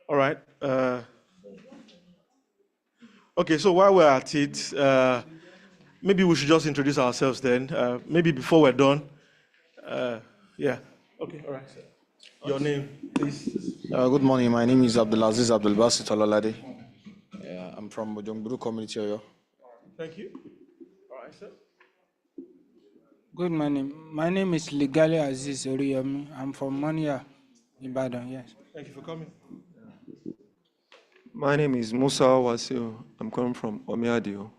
All right. Okay, so while we're at it, maybe we should just introduce ourselves then. Maybe before we're done. Yeah. Okay, all right. Your name, please. Good morning. My name is Abdulaziz Abdulbasit Olalade. I'm from Mojongburu Community, Oyo. Thank you. All right, sir. Good morning. My name is Ligali Aziz Oriyomi. I'm from Monia, Ibadan, yes. Thank you for coming. My name is Musa Wasil. I'm coming from Omiadio.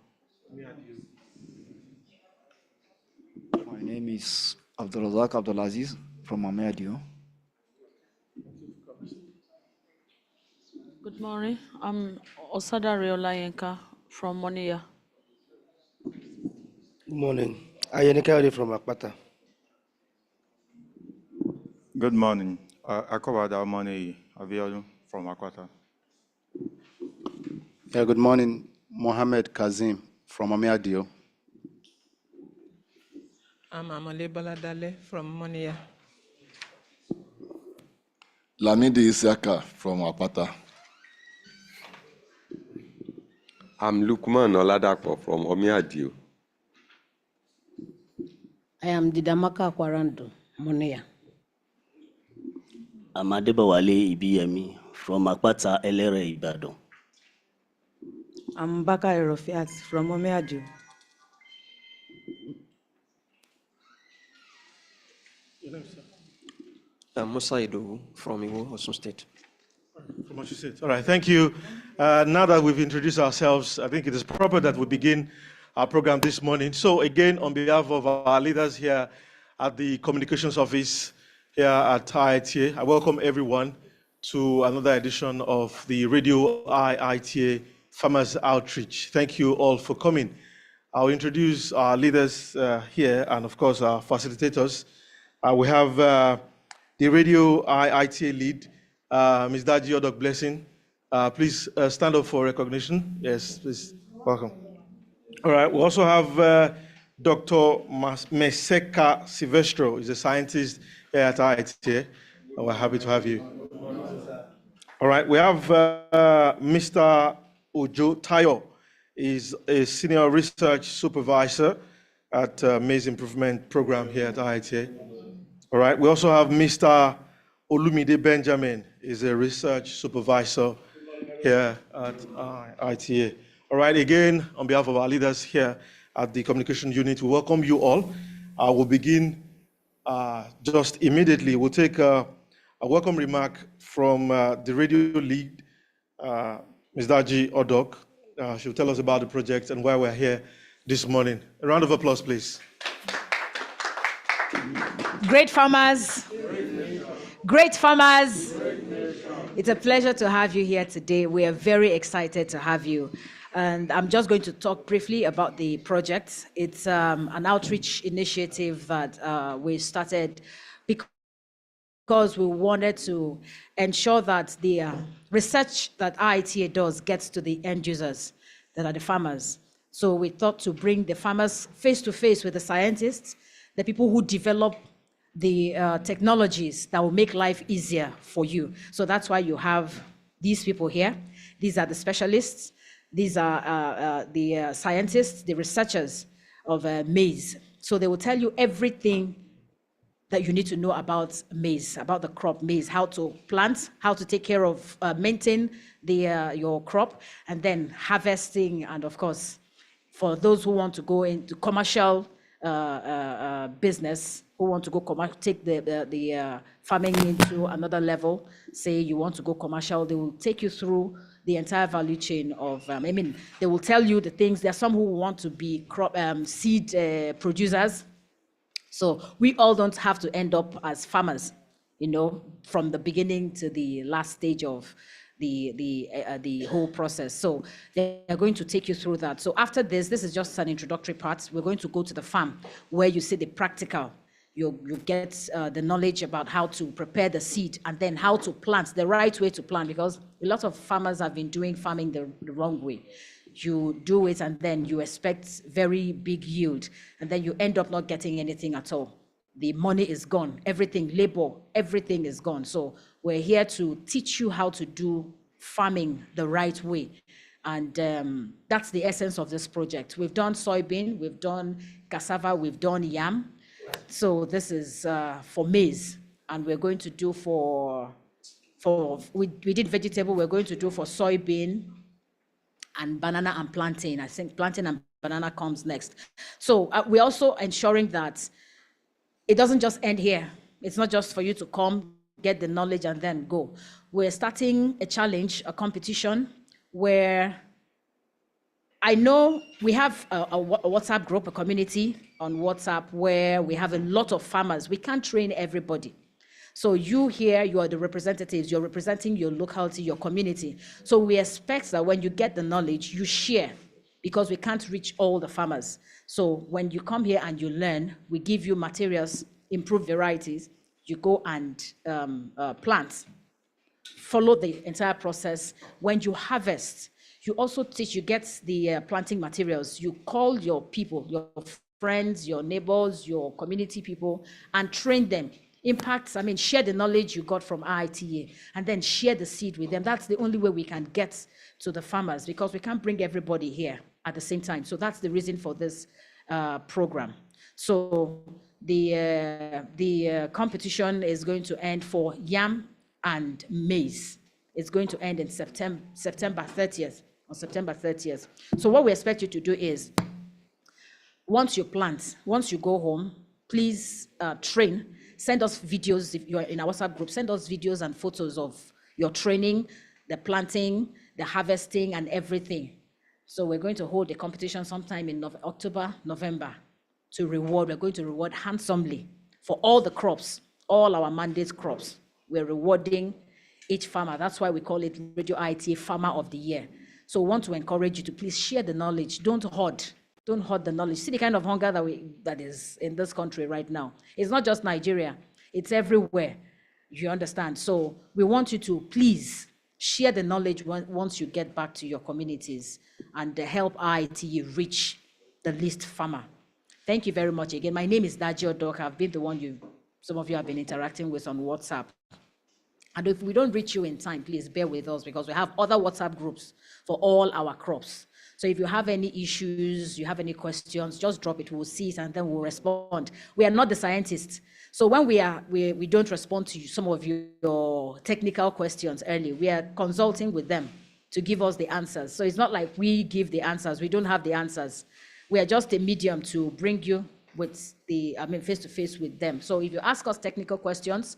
My name is Abdulrazak Abdulaziz from Omiadio. Good morning. I'm Osada Reolayenka from Monia. Good morning. Ayenika from Akpata. Good morning. Akobada Money Aviolu from Akwata. Good morning. Mohammed Kazim from Amiadio. I'm Amale Baladale from Monia. Lamidi Isiaka from Apata. I'm Lukman Oladapo from Omiadio. I am Didamaka Kwarando, Monia. I'm Adebawale Ibiyemi from Akpata Elere Ibadan. I'm Baka Erofiat from Omiadio. I'm Musa Idowu from Iwo, Osun State. From what you said. All right, thank you. Now that we've introduced ourselves, I think it is proper that we begin our program this morning. So again, on behalf of our leaders here at the Communications Office here at RadioIITA, I welcome everyone to another edition of the RadioIITA Farmers Outreach. Thank you all for coming. I'll introduce our leaders here and of course our facilitators. We have the RadioIITA lead, Ms. Daji Odok Blessing. Please stand up for recognition. Yes, please, welcome. All right, we also have Dr. Meseka Silvestro, he's a scientist here at RadioIITA. We're happy to have you. All right, we have Mr. Ojo Tayo, is a senior research supervisor at Maize Improvement Program here at RadioIITA. All right, we also have Mr. Olumide Benjamin, is a research supervisor here at RadioIITA. All right, again, on behalf of our leaders here at the Communication Unit, we welcome you all. We'll begin just immediately. We'll take a welcome remark from the radio lead, Ms. Daji Odok. She'll tell us about the project and why we're here this morning. A round of applause, please. Great farmers. Great farmers. It's a pleasure to have you here today. We are very excited to have you. And I'm just going to talk briefly about the project. It's an outreach initiative that we started because we wanted to ensure that the research that RadioIITA does gets to the end users, that are the farmers. So we thought to bring the farmers face to face with the scientists, the people who develop the technologies that will make life easier for you. So that's why you have these people here. These are the specialists. These are the scientists, the researchers of maize. So they will tell you everything that you need to know about maize, about the crop maize, how to plant, how to take care of, maintain your crop, and then harvesting, and of course, for those who want to go into commercial business, who want to go take the farming into another level, say you want to go commercial, they will take you through the entire value chain of, they will tell you the things. There are some who want to be crop seed producers. So we all don't have to end up as farmers, from the beginning to the last stage of the whole process. So they're going to take you through that. So after this is just an introductory part. We're going to go to the farm where you see the practical. You get the knowledge about how to prepare the seed and then how to plant, the right way to plant, because a lot of farmers have been doing farming the wrong way. You do it and then you expect very big yield and then you end up not getting anything at all. the money is gone, everything, labor, everything is gone. So we're here to teach you how to do farming the right way. And that's the essence of this project. We've done soybean, we've done cassava, we've done yam. So this is for maize, and we're going to do we did vegetable, we're going to do for soybean and banana and plantain. I think plantain and banana comes next. So we're also ensuring that it doesn't just end here. It's not just for you to come, get the knowledge and then go. We're starting a challenge, a competition where I know we have a WhatsApp group, a community on WhatsApp where we have a lot of farmers. We can't train everybody. So you here, you are the representatives, you're representing your locality, your community. So we expect that when you get the knowledge, you share, because we can't reach all the farmers. So when you come here and you learn, we give you materials, improved varieties, you go and plant, follow the entire process. When you harvest, you also teach, you get the planting materials, you call your people, your friends, your neighbors, your community people, and train them. Share the knowledge you got from RadioIITA, and then share the seed with them. That's the only way we can get to the farmers, because we can't bring everybody here at the same time. So that's the reason for this program. So the competition is going to end for yam and maize. It's going to end in September 30th, on September 30th. So what we expect you to do is, once you plant, once you go home, please train, send us videos. If you're in our WhatsApp group, send us videos and photos of your training, the planting, the harvesting, and everything. So we're going to hold a competition sometime in October, November to reward. We're going to reward handsomely for all the crops, all our mandate crops. We're rewarding each farmer. That's why we call it RadioIITA Farmer of the Year. So we want to encourage you to please share the knowledge. Don't hoard. Don't hoard the knowledge. See the kind of hunger that is in this country right now. It's not just Nigeria. It's everywhere. You understand? So we want you to please share the knowledge once you get back to your communities and help RadioIITA reach the least farmer. Thank you very much again. My name is Daji Odok. I've been the one some of you have been interacting with on WhatsApp. And if we don't reach you in time, please bear with us, because we have other WhatsApp groups for all our crops. So if you have any issues, you have any questions, just drop it. We'll see it and then we'll respond. We are not the scientists. So when we don't respond to some of your technical questions early, we are consulting with them to give us the answers. So it's not like we give the answers. We don't have the answers. We are just a medium to bring you with face-to-face with them. So if you ask us technical questions,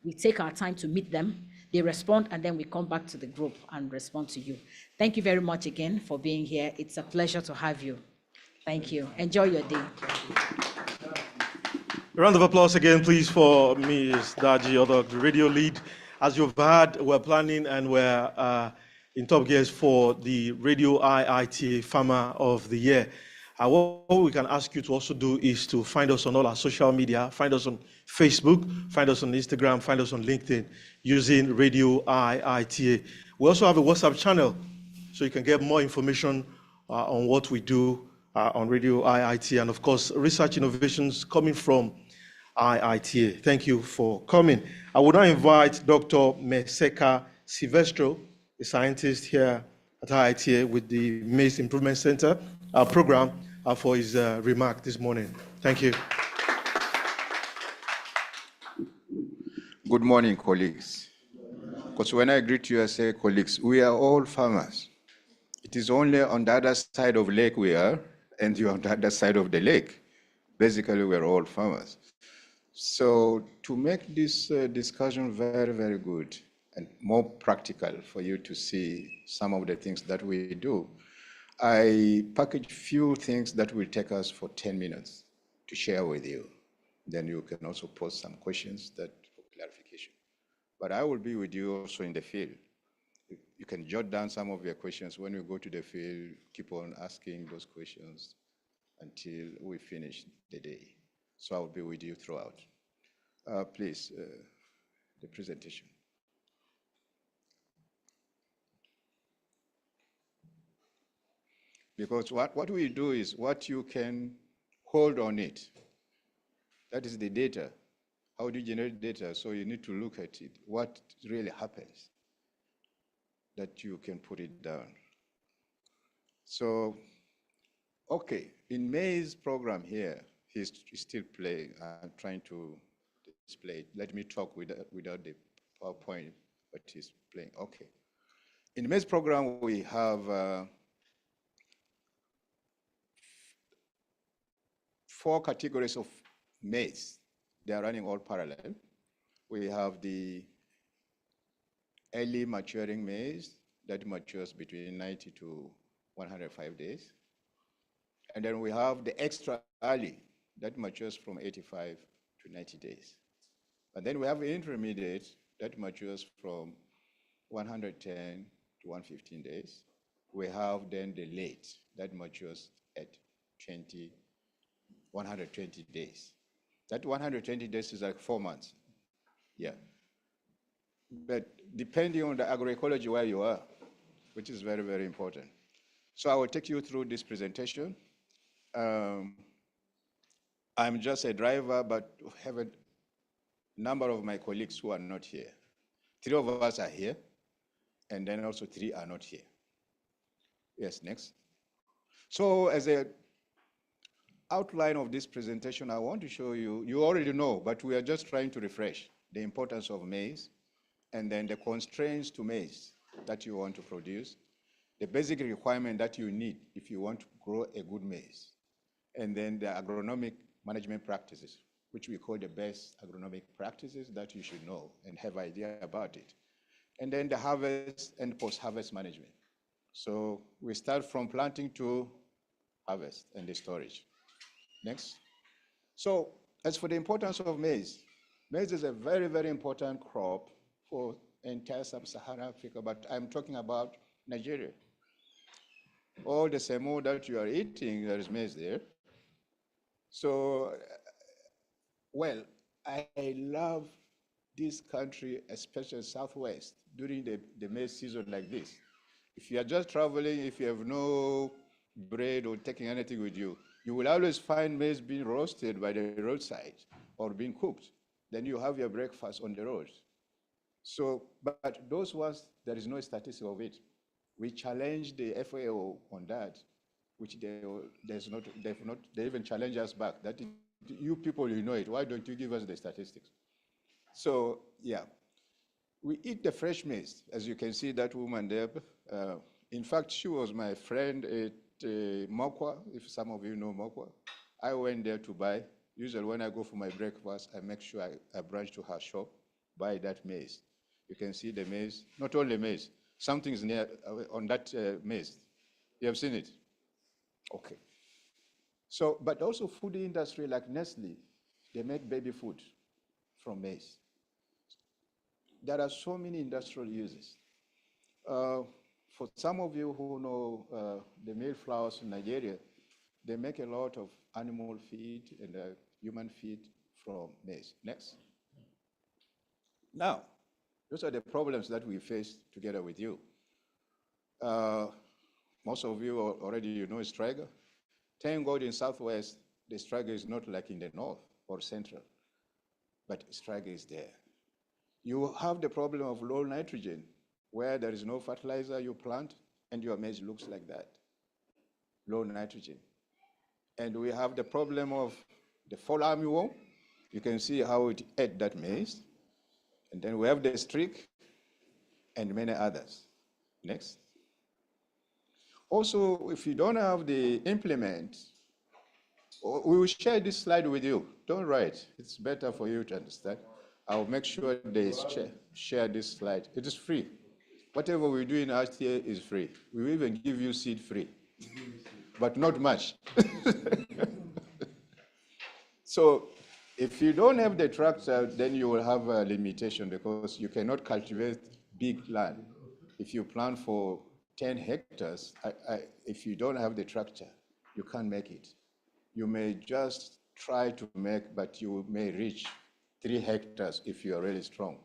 we take our time to meet them, they respond, and then we come back to the group and respond to you. Thank you very much again for being here. It's a pleasure to have you. Thank you. Enjoy your day. A round of applause again, please, for Ms. Daji Odok, the radio lead. As you've heard, we're planning and we're in top gears for the RadioIITA Farmer of the Year. What we can ask you to also do is to find us on all our social media, find us on Facebook, find us on Instagram, find us on LinkedIn using RadioIITA. We also have a WhatsApp channel, so you can get more information on what we do on RadioIITA, and of course, research innovations coming from IITA. Thank you for coming. I would now invite Dr. Meseka Silvestro, a scientist here at IITA with the Maize Improvement Center program, for his remark this morning. Thank you. Good morning, colleagues. Because when I greet you, I say, colleagues, we are all farmers. It is only on the other side of the lake we are, and you're on the other side of the lake. Basically, we're all farmers. So to make this discussion very, very good and more practical for you to see some of the things that we do, I packaged few things that will take us for 10 minutes to share with you. Then you can also pose some questions for clarification. But I will be with you also in the field. You can jot down some of your questions. When you go to the field, keep on asking those questions until we finish the day. So I will be with you throughout. Please, the presentation. Because what we do is what you can hold on it. That is the data. How do you generate data? So you need to look at it. What really happens that you can put it down. So, okay, in May's program here, he's still playing. I'm trying to display it. Let me talk without the PowerPoint, but he's playing. Okay. In May's program, we have 4 categories of maize. They are running all parallel. We have the early maturing maize that matures between 90 to 105 days. And then we have the extra early that matures from 85 to 90 days. And then we have the intermediate that matures from 110 to 115 days. We have then the late that matures at 120 days. That 120 days is like 4 months. Yeah. But depending on the agroecology where you are, which is very, very important. So I will take you through this presentation. I'm just a driver, but have a number of my colleagues who are not here. 3 of us are here, and then also 3 are not here. Yes, next. So as an outline of this presentation, I want to show you, you already know, but we are just trying to refresh the importance of maize, and then the constraints to maize that you want to produce, the basic requirement that you need if you want to grow a good maize, and then the agronomic management practices, which we call the best agronomic practices that you should know and have idea about it. And then the harvest and post-harvest management. So we start from planting to harvest and the storage. Next. So as for the importance of maize, maize is a very, very important crop for entire sub-Saharan Africa, but I'm talking about Nigeria. All the semo that you are eating, there is maize there. So, well, I love this country, especially Southwest, during the maize season like this. If you are just traveling, if you have no bread or taking anything with you, you will always find maize being roasted by the roadside or being cooked. Then you have your breakfast on the road. So, but those ones, there is no statistic of it. We challenged the FAO on that, which they even challenge us back. That you people, you know it. Why don't you give us the statistics? So, yeah. We eat the fresh maize, as you can see that woman there. In fact, she was my friend at Mokwa, if some of you know Mokwa. I went there to buy. Usually when I go for my breakfast, I make sure I branch to her shop, buy that maize. You can see the maize, not only maize, something's near on that maize. You have seen it? Okay. So, but also food industry like Nestle, they make baby food from maize. There are so many industrial uses. For some of you who know the meal flours in Nigeria, they make a lot of animal feed and human feed from maize. Next. Now, those are the problems that we face together with you. Most of you already you know Striga. Thank God in Southwest, the Striga is not like in the North or Central, but Striga is there. You have the problem of low nitrogen, where there is no fertilizer you plant, and your maize looks like that, low nitrogen. And we have the problem of the fall armyworm. You can see how it ate that maize. And then we have the streak and many others. Next. Also, if you don't have the implement, we will share this slide with you. Don't write. It's better for you to understand. I'll make sure they share this slide. It is free. Whatever we do in RTA is free. We will even give you seed free, but not much. So if you don't have the tractor, then you will have a limitation because you cannot cultivate big land. If you plant for 10 hectares, if you don't have the tractor, you can't make it. You may just try to make, but you may reach 3 hectares if you are really strong,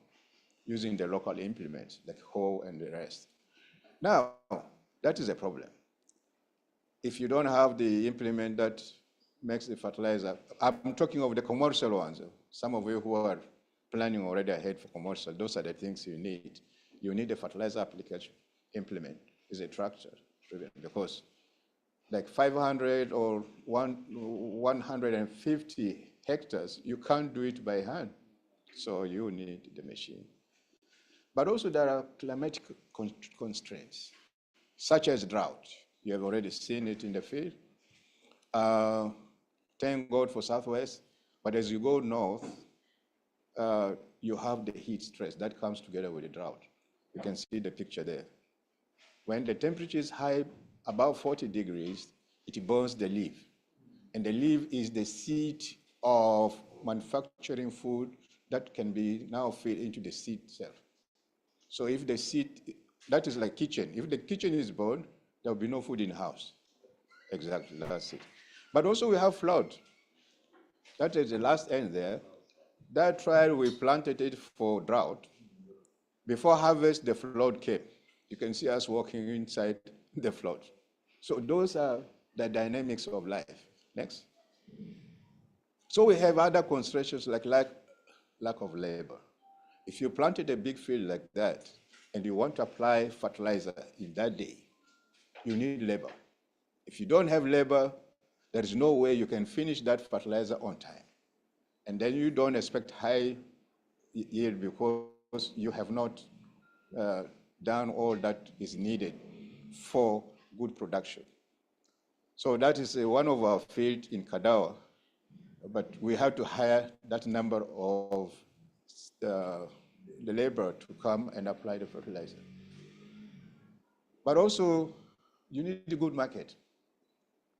using the local implements like hoe and the rest. Now, that is a problem. If you don't have the implement that makes the fertilizer. I'm talking of the commercial ones. Some of you who are planning already ahead for commercial, those are the things you need. You need a fertilizer application implement, is a tractor, because like 500 or 150 hectares, you can't do it by hand. So you need the machine. But also there are climatic constraints, such as drought. You have already seen it in the field. Thank God for Southwest, but as you go north, you have the heat stress that comes together with the drought. You can see the picture there. When the temperature is high, above 40 degrees, it burns the leaf. And the leaf is the seed of manufacturing food that can be now fed into the seed itself. So if the seed, that is like kitchen. If the kitchen is burned, there will be no food in the house. Exactly, that's it. But also we have flood. That is the last end there. That trial, we planted it for drought. Before harvest, the flood came. You can see us walking inside the flood. So those are the dynamics of life. Next. So we have other constraints like lack of labor. If you planted a big field like that and you want to apply fertilizer in that day, you need labor. If you don't have labor, there is no way you can finish that fertilizer on time. And then you don't expect high yield because you have not done all that is needed for good production. So that is one of our fields in Kadawa, but we have to hire that number of the labor to come and apply the fertilizer. But also, you need a good market.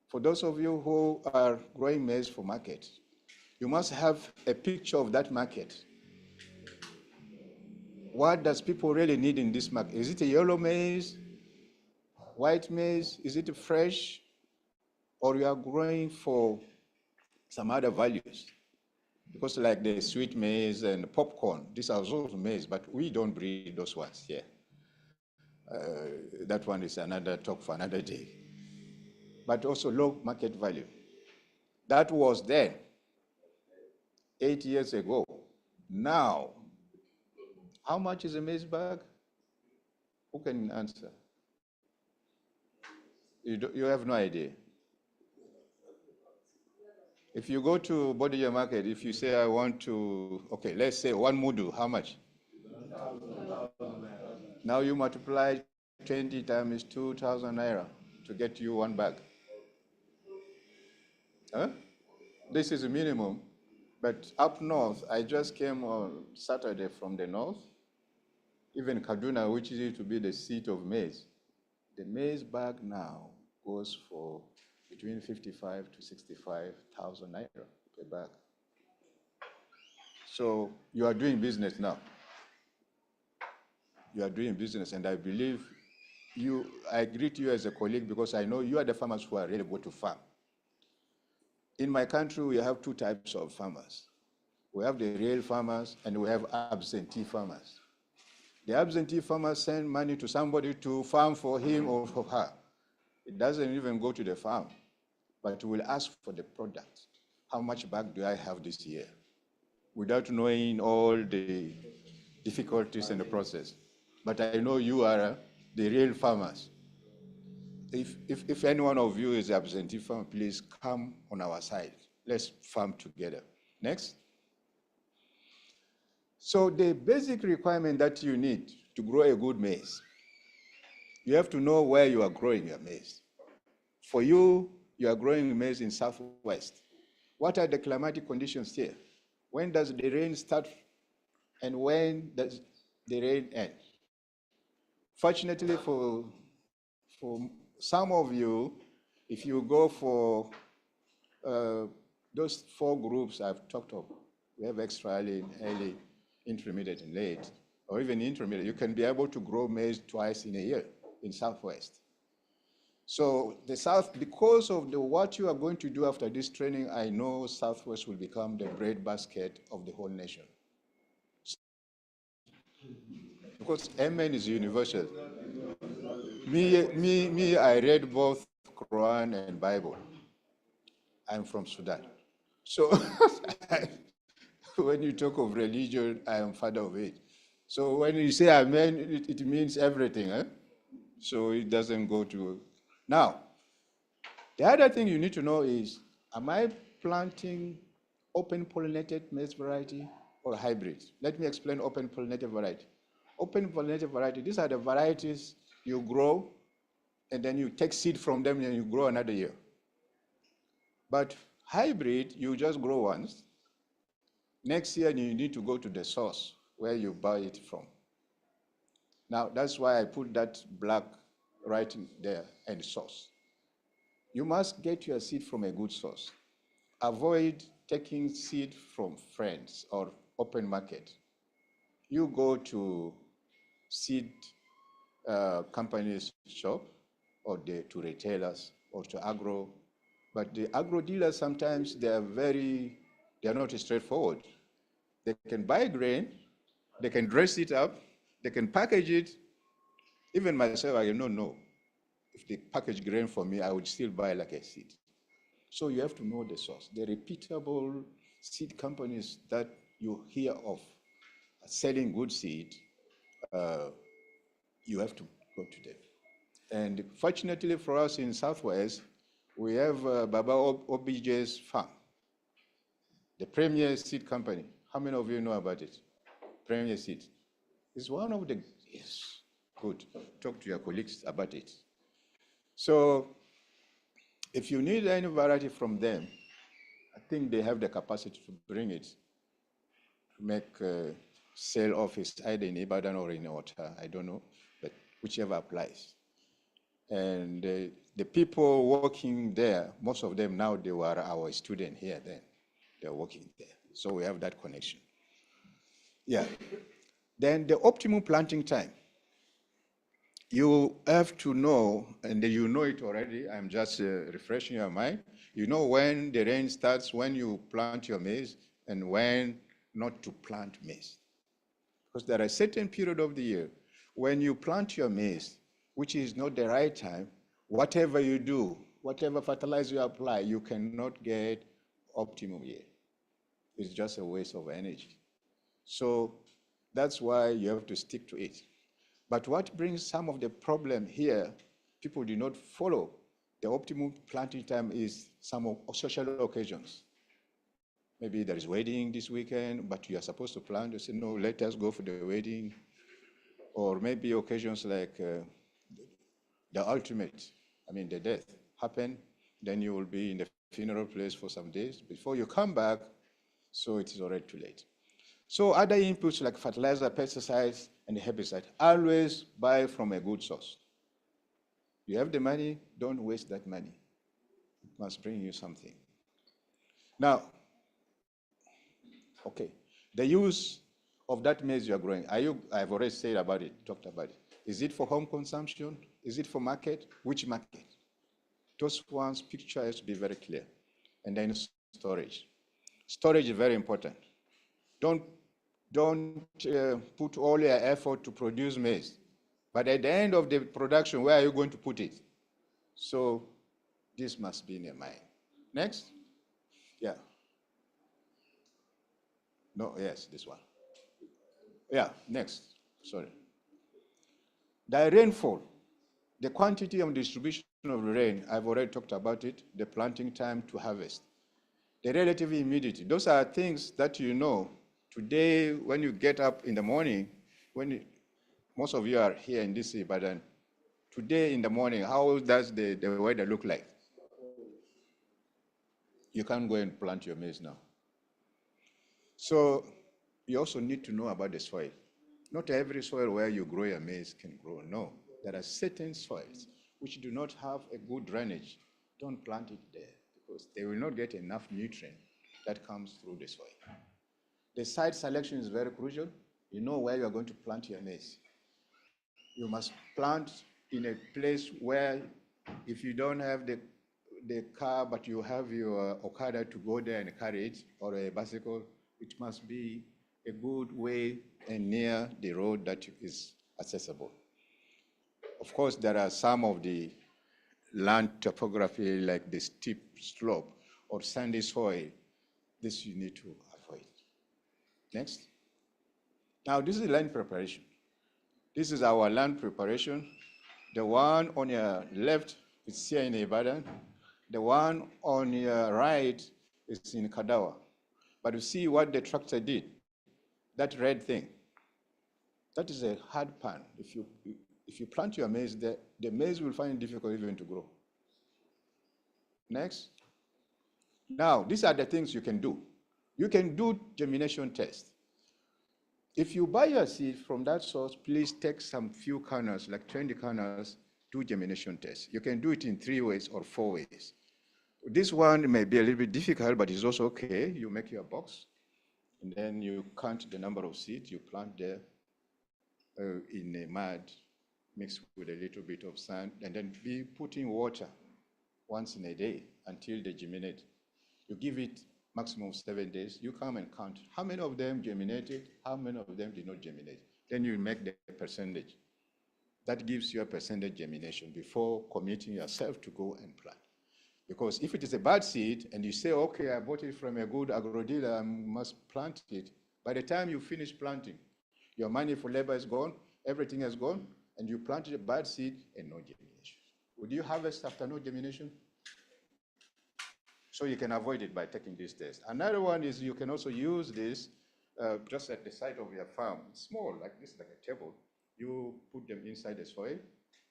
For those of you who are growing maize for market, you must have a picture of that market. What does people really need in this market? Is it a yellow maize, white maize? Is it fresh? Or you are growing for some other values? Because like the sweet maize and popcorn, these are also maize, but we don't breed those ones here. That one is another talk for another day. But also low market value. That was then, 8 years ago. Now, how much is a maize bag? Who can answer? You have no idea. If you go to Bodija market, if you say I want to, okay, let's say 1 mudu, how much? Now you multiply 20 times 2,000 naira to get you 1 bag. Huh? This is a minimum. But up north, I just came on Saturday from the north, even Kaduna, which is to be the seat of maize. The maize bag now goes for between 55 to 65,000 naira per bag. So you are doing business now. You are doing business, and I believe I greet you as a colleague because I know you are the farmers who are really able to farm. In my country, we have 2 types of farmers. We have the real farmers and we have absentee farmers. The absentee farmers send money to somebody to farm for him or for her. It doesn't even go to the farm, but will ask for the product. How much bag do I have this year? Without knowing all the difficulties in the process. But I know you are the real farmers. If any one of you is absentee farmer, please come on our side. Let's farm together. Next. So the basic requirement that you need to grow a good maize, you have to know where you are growing your maize. For you, you are growing maize in Southwest. What are the climatic conditions here? When does the rain start and when does the rain end? Fortunately for some of you, if you go for those 4 groups I've talked of, we have extra early, intermediate, and late, or even intermediate, you can be able to grow maize twice in a year in Southwest. So the South, because of what you are going to do after this training, I know Southwest will become the breadbasket of the whole nation. Because Amen is universal. I read both Quran and Bible. I'm from Sudan. So when you talk of religion, I am father of it. So when you say amen, it means everything. Eh? So it doesn't go to. Now, the other thing you need to know is, am I planting open pollinated maize variety or hybrid? Let me explain open pollinated variety. Open pollinated variety, these are the varieties you grow and then you take seed from them and you grow another year. But hybrid, you just grow once. Next year, you need to go to the source where you buy it from. Now, that's why I put that black right in there and source. You must get your seed from a good source. Avoid taking seed from friends or open market. You go to seed companies shop or to retailers or to agro. But the agro dealers sometimes they are not straightforward. They can buy grain, they can dress it up, they can package it. Even myself, I don't know. If they package grain for me, I would still buy like a seed. So you have to know the source. The reputable seed companies that you hear of selling good seed, you have to go to them. And fortunately for us in Southwest, we have Baba OBJ's farm, the premier seed company. How many of you know about it? Premier Seed. It's one of the, yes, good. Talk to your colleagues about it. So if you need any variety from them, I think they have the capacity to bring it, make sale office either in Ibadan or in Ota, I don't know, but whichever applies. And the people working there, most of them now, they were our students here then. They're working there. So we have that connection. Yeah. Then the optimum planting time. You have to know, and you know it already, I'm just refreshing your mind. You know when the rain starts, when you plant your maize, and when not to plant maize. Because there are a certain period of the year when you plant your maize, which is not the right time, whatever you do, whatever fertilizer you apply, you cannot get optimum yield. It's just a waste of energy. So that's why you have to stick to it. But what brings some of the problem here, people do not follow the optimum planting time is some social occasions. Maybe there is wedding this weekend, but you are supposed to plant. You say, no, let us go for the wedding. Or maybe occasions like the ultimate, the death happen, then you will be in the funeral place for some days. Before you come back, so it is already too late. So other inputs like fertilizer, pesticides, and herbicide, always buy from a good source. You have the money, don't waste that money. It must bring you something. Now, okay, the use of that maize you are growing, I've already said about it, talked about it. Is it for home consumption? Is it for market? Which market? Those ones, picture has to be very clear. And then storage. Storage is very important. Don't put all your effort to produce maize. But at the end of the production, where are you going to put it? So this must be in your mind. Next. Yeah. No, yes, this one. Yeah, next. Sorry. The rainfall, the quantity and distribution of the rain, I've already talked about it, the planting time to harvest. The relative humidity, those are things that you know. Today, when you get up in the morning, most of you are here in DC, but then today in the morning, how does the weather look like? You can't go and plant your maize now. So you also need to know about the soil. Not every soil where you grow your maize can grow. No, there are certain soils which do not have a good drainage. Don't plant it there because they will not get enough nutrient that comes through the soil. The site selection is very crucial. You know where you are going to plant your maize. You must plant in a place where if you don't have the car, but you have your Okada to go there and carry it, or a bicycle, it must be a good way and near the road that is accessible. Of course, there are some of the land topography, like the steep slope, or sandy soil. This you need to avoid. Next. Now, this is land preparation. This is our land preparation. The one on your left is here in Ibadan. The one on your right is in Kadawa. But you see what the tractor did, that red thing. That is a hard pan. If you plant your maize there, the maize will find it difficult even to grow. Next. Now, these are the things you can do. You can do germination test. If you buy your seed from that source, please take some few kernels, like 20 kernels, do germination test. You can do it in 3 ways or 4 ways. This one may be a little bit difficult, but it's also okay. You make your box, and then you count the number of seeds you plant there in a mud, mixed with a little bit of sand, and then be putting water once in a day until they germinate. You give it maximum 7 days. You come and count how many of them germinated, how many of them did not germinate. Then you make the percentage. That gives you a percentage germination before committing yourself to go and plant. Because if it is a bad seed and you say, okay, I bought it from a good agro dealer, I must plant it, by the time you finish planting, your money for labor is gone, everything is gone, and you planted a bad seed and no germination. Would you harvest after no germination? So you can avoid it by taking this test. Another one is you can also use this just at the side of your farm. It's small, like this, like a table. You put them inside the soil.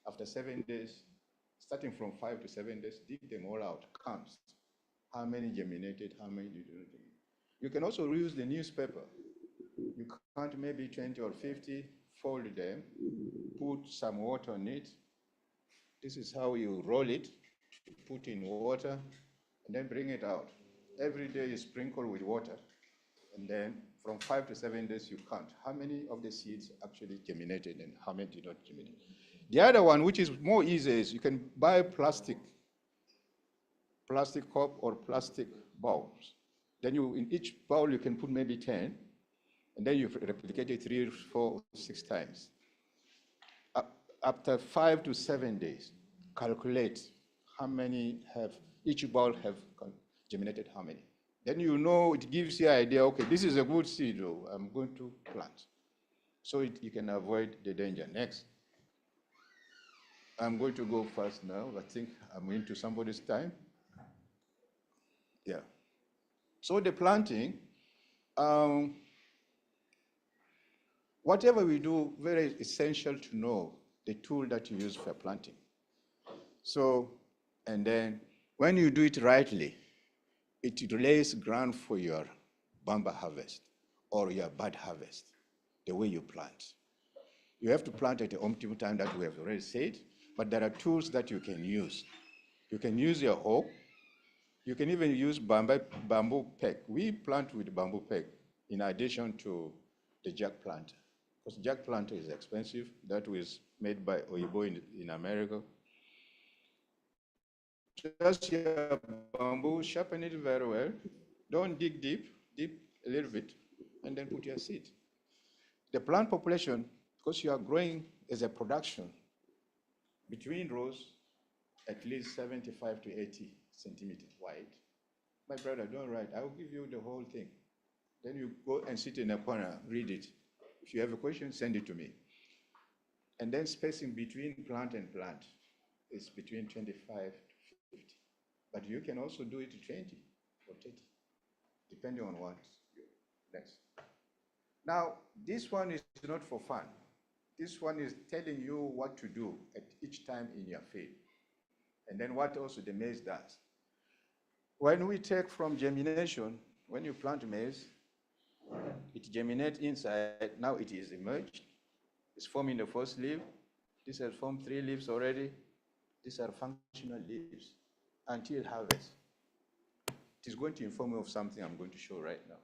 After 7 days, starting from 5 to 7 days, dig them all out, count how many germinated, how many did not germinate. You can also reuse the newspaper. You count maybe 20 or 50, fold them, put some water on it. This is how you roll it, put in water, and then bring it out. Every day you sprinkle with water, and then from 5 to 7 days you count how many of the seeds actually germinated and how many did not germinate. The other one, which is more easy, is you can buy plastic cup or plastic bowls. Then in each bowl you can put maybe 10, and then you replicate it 3, 4, 6 times. After 5 to 7 days, calculate how many each bowl have germinated how many. Then you know, it gives you an idea, okay, this is a good seed, I'm going to plant. So you can avoid the danger. Next. I'm going to go fast now. I think I'm into somebody's time. Yeah. So the planting, whatever we do, very essential to know the tool that you use for planting. So, and then when you do it rightly, it lays ground for your bumper harvest or your bud harvest, the way you plant. You have to plant at the optimum time that we have already said, but there are tools that you can use. You can use your hoe. You can even use bamboo peg. We plant with bamboo peg in addition to the jack planter, because jack planter is expensive. That was made by Oyibo in America. Just your bamboo, sharpen it very well. Don't dig deep, deep a little bit, and then put your seed. The plant population, because you are growing as a production, between rows, at least 75 to 80 centimeters wide. My brother, don't write. I will give you the whole thing. Then you go and sit in a corner, read it. If you have a question, send it to me. And then spacing between plant and plant is between 25 to 50. But you can also do it to 20 or 30, depending on what. Next. Now, this one is not for fun. This one is telling you what to do at each time in your field. And then what also the maize does. When we take from germination, when you plant maize, it germinates inside. Now it is emerged. It's forming the first leaf. This has formed 3 leaves already. These are functional leaves until harvest. It is going to inform you of something I'm going to show right now.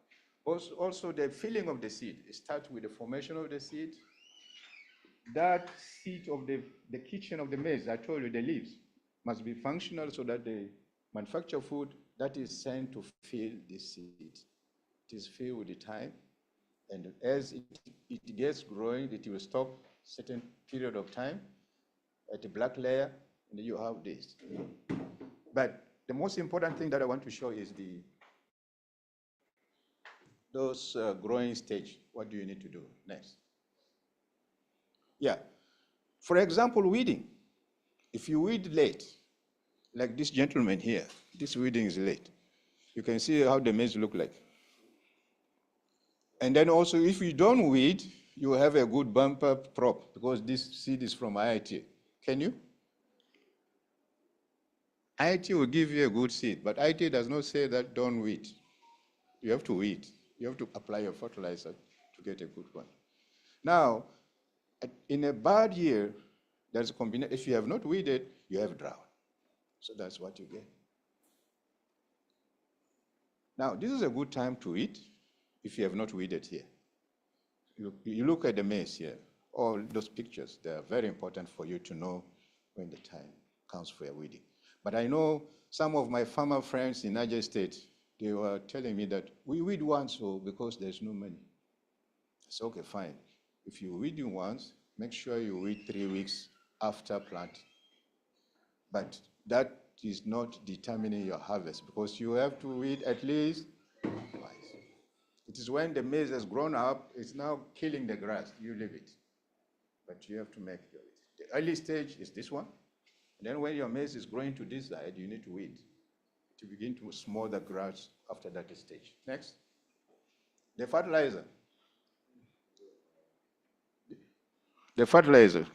Also the filling of the seed. It starts with the formation of the seed. That seed of the kitchen of the maize, I told you, the leaves, must be functional so that they manufacture food that is sent to fill this seed. It is filled with the time, and as it gets growing, it will stop certain period of time at the black layer, and you have this. But The most important thing that I want to show is those growing stage. What do you need to do next? Yeah. For example, weeding. If you weed late, like this gentleman here, this weeding is late. You can see how the maize look like. And then also, if you don't weed, you have a good bumper crop because this seed is from RadioIITA. Can you? RadioIITA will give you a good seed, but RadioIITA does not say that don't weed. You have to weed. You have to apply your fertilizer to get a good one. Now, in a bad year, there's a combination. If you have not weeded, you have drought. So that's what you get. Now, this is a good time to weed if you have not weeded here. You look at the maize here, all those pictures, they are very important for you to know when the time comes for your weeding. But I know some of my farmer friends in Niger State, they were telling me that we weed once because there's no money. It's okay, fine. If you weed once, make sure you weed 3 weeks after planting. But that is not determining your harvest because you have to weed at least twice. It is when the maize has grown up, it's now killing the grass, you leave it. But you have to make your weed. The early stage is this one. And then when your maize is growing to this side, you need to weed to begin to smother the grass after that stage. Next. The fertilizer. The fertilizer.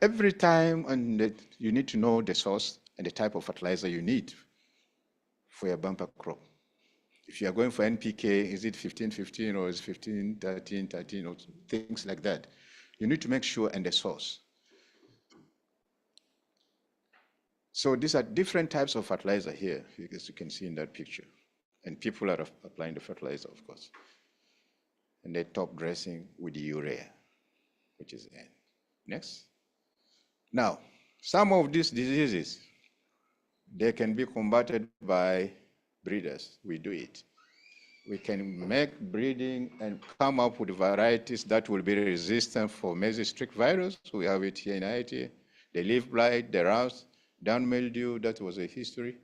Every time you need to know the source and the type of fertilizer you need for your bumper crop. If you are going for NPK, is it 15-15 or is it 15-13-13 or things like that? You need to make sure and the source. So these are different types of fertilizer here, as you can see in that picture. And people are applying the fertilizer, of course. And they top dressing with the urea, which is N. Next. Now, some of these diseases, they can be combated by breeders. We do it. We can make breeding and come up with varieties that will be resistant for Maize streak virus. We have it here in RadioIITA. The leaf blight, the rust, down mildew, that was a history.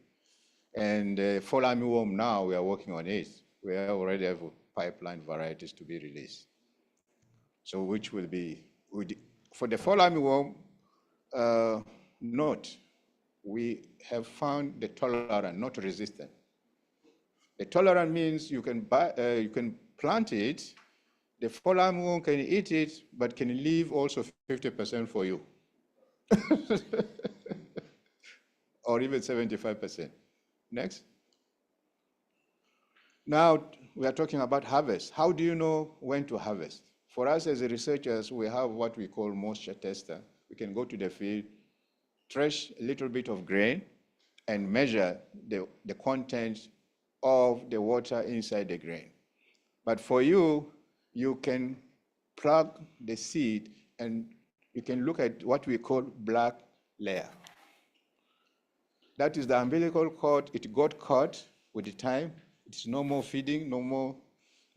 And fall armyworm now, we are working on it. We already have pipeline varieties to be released. So which will be, for the fall armyworm, note, we have found the tolerant, not resistant. The tolerant means you can plant it, the fall armyworm can eat it, but can leave also 50% for you. Or even 75%. Next. Now, we are talking about harvest. How do you know when to harvest? For us as researchers, we have what we call moisture tester. We can go to the field, thresh a little bit of grain, and measure the content of the water inside the grain. But for you, you can plug the seed and you can look at what we call black layer. That is the umbilical cord. It got cut with the time. It's no more feeding, no more,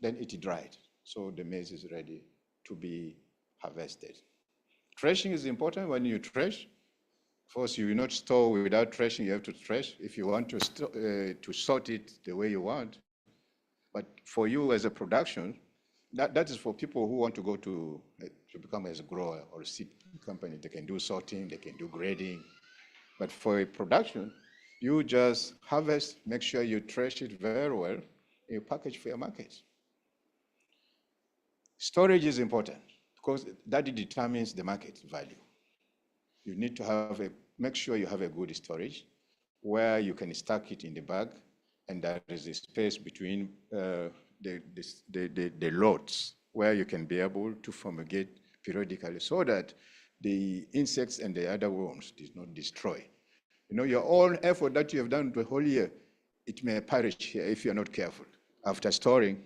then it dried. So the maize is ready to be harvested. Threshing is important. When you thresh, of course, you will not store without threshing. You have to thresh if you want to sort it the way you want. But for you as a production, that is for people who want to go to become as a grower or a seed company. They can do sorting, they can do grading. But for a production, you just harvest, make sure you thresh it very well, and you package for your market. Storage is important because that determines the market value. You need to make sure you have a good storage where you can stack it in the bag and there is a space between the loads where you can be able to fumigate periodically so that the insects and the other worms did not destroy. You know, your own effort that you have done the whole year, it may perish here if you're not careful. After storing,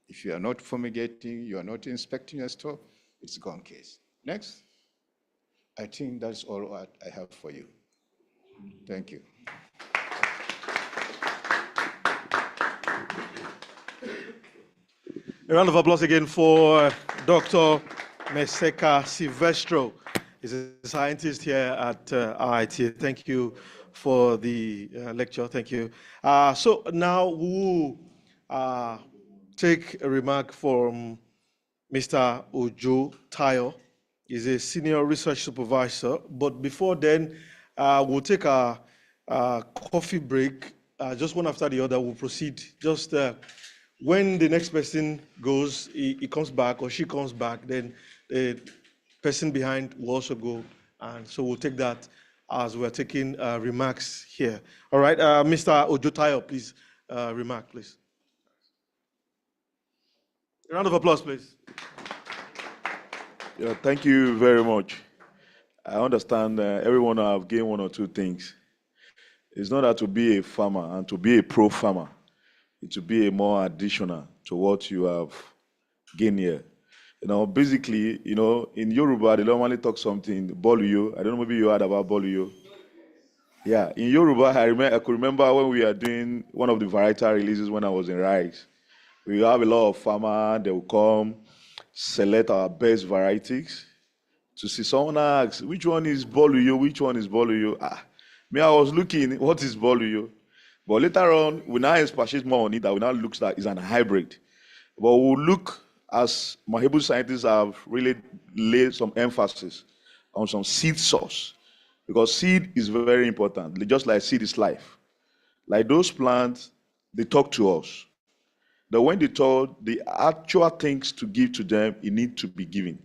if you are not fumigating, you are not inspecting your store, it's gone case. Next. I think that's all what I have for you. Thank you. A round of applause again for Dr. Meseka Silvestro. He's a scientist here at RadioIITA. Thank you for the lecture. Thank you. So now we'll take a remark from Mr. Ojo Tayo. He's a senior research supervisor. But before then, we'll take a coffee break. Just one after the other, we'll proceed. Just when the next person goes, he comes back or she comes back, then the person behind will also go. And so we'll take that as we're taking remarks here. All right, Mr. Ojo Tayo, please, remark, please. A round of applause, please. Yeah, thank you very much. I understand everyone have gained one or two things. It's not that to be a farmer and to be a pro-farmer, it's to be a more additional to what you have gained here. Basically, in Yoruba, they normally talk something, Boluyo. I don't know, maybe you heard about Boluyo. Yeah, in Yoruba, I could remember when we were doing one of the varietal releases when I was in rice. We have a lot of farmers, they will come, select our best varieties. To see someone asks, which one is Boluyo, which one is Boluyo? Me, I was looking, what is Boluyo? But later on, we now expatiate more on it, that we now look like it's an hybrid. But we'll look, as Mahebu scientists have really laid some emphasis on some seed source. Because seed is very important, just like seed is life. Like those plants, they talk to us. That when they talk, the actual things to give to them, it needs to be given.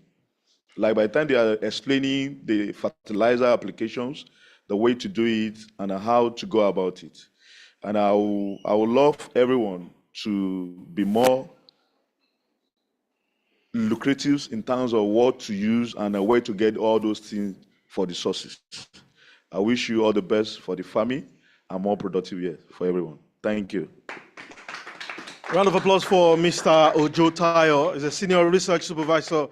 Like by the time they are explaining the fertilizer applications, the way to do it, and how to go about it. And I would love everyone to be more lucrative in terms of what to use and a way to get all those things for the sources. I wish you all the best for the farming and more productive years for everyone. Thank you. Round of applause for Mr. Ojo Tayo. He's a senior research supervisor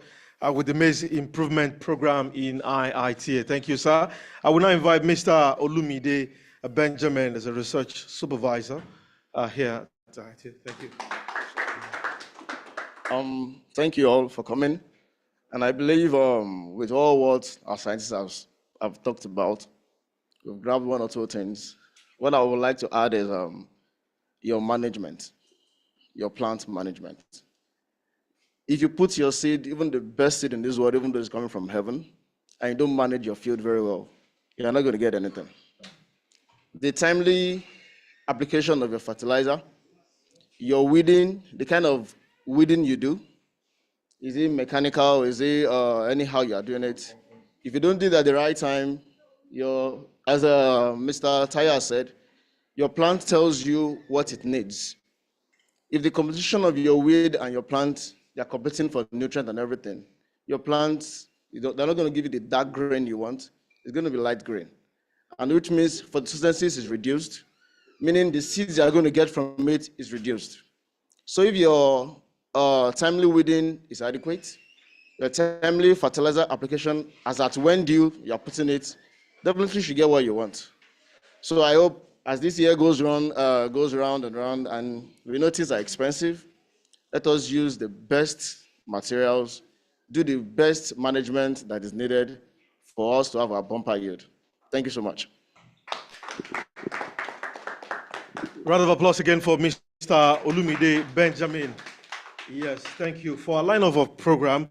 with the Maize Improvement Program in RadioIITA. Thank you, sir. I will now invite Mr. Olumide Benjamin as a research supervisor here at RadioIITA. Thank you. Thank you all for coming. And I believe with all what our scientists have talked about, we've grabbed one or two things. What I would like to add is your management, your plant management. If you put your seed, even the best seed in this world, even though it's coming from heaven, and you don't manage your field very well, you're not going to get anything. The timely application of your fertilizer, your weeding, the kind of weeding you do, is it mechanical, is it anyhow you are doing it? If you don't do that at the right time, as Mr. Taya said, your plant tells you what it needs. If the composition of your weed and your plant, they're competing for nutrient and everything, your plants, they're not going to give you the dark green you want. It's going to be light green. And which means photosynthesis is reduced, meaning the seeds you are going to get from it is reduced. So if your timely weeding is adequate, your timely fertilizer application, as at when due you're putting it, definitely should get what you want. So I hope as this year goes round and round, and we know things are expensive, let us use the best materials, do the best management that is needed for us to have our bumper yield. Thank you so much. Round of applause again for Mr. Olumide Benjamin. Yes, thank you. For our line of program,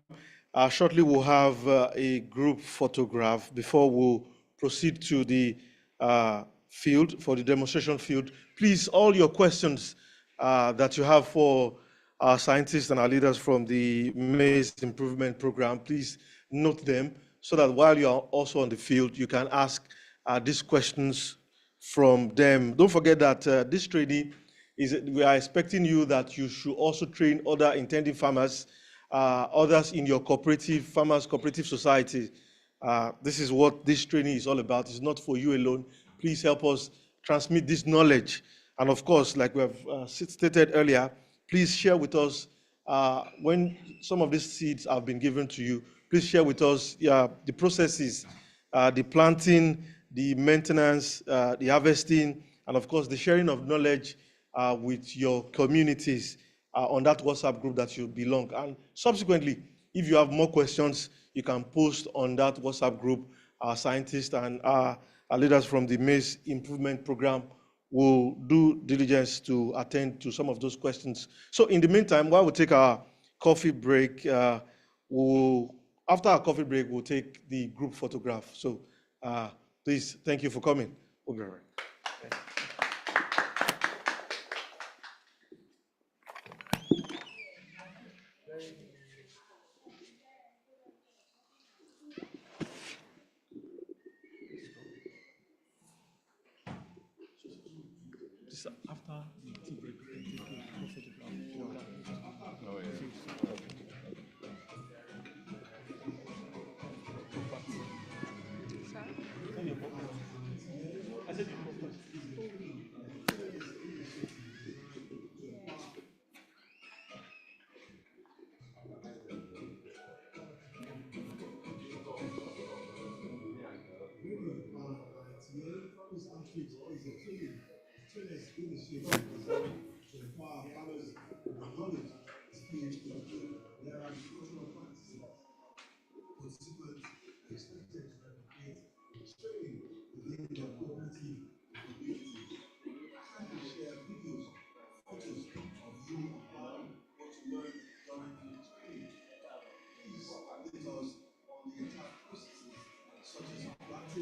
shortly we'll have a group photograph before we'll proceed to the field, for the demonstration field. Please, all your questions that you have for our scientists and our leaders from the Maize Improvement Program, please note them so that while you are also on the field, you can ask these questions from them. Don't forget that this training we are expecting you that you should also train other intending farmers, others in your cooperative, farmers cooperative society. This is what this training is all about. It's not for you alone. Please help us transmit this knowledge. And of course, like we have stated earlier, please share with us when some of these seeds have been given to you. Please share with us the processes, the planting, the maintenance, the harvesting, and of course, the sharing of knowledge with your communities on that WhatsApp group that you belong. And subsequently, if you have more questions, you can post on that WhatsApp group. Our scientists and our our leaders from the Maize Improvement Program will do diligence to attend to some of those questions. So in the meantime, while we take our coffee break, after our coffee break, we'll take the group photograph. So please, thank you for coming. We'll be right back. After the tea break, we can take a photograph. Oh, yeah. I said you go first.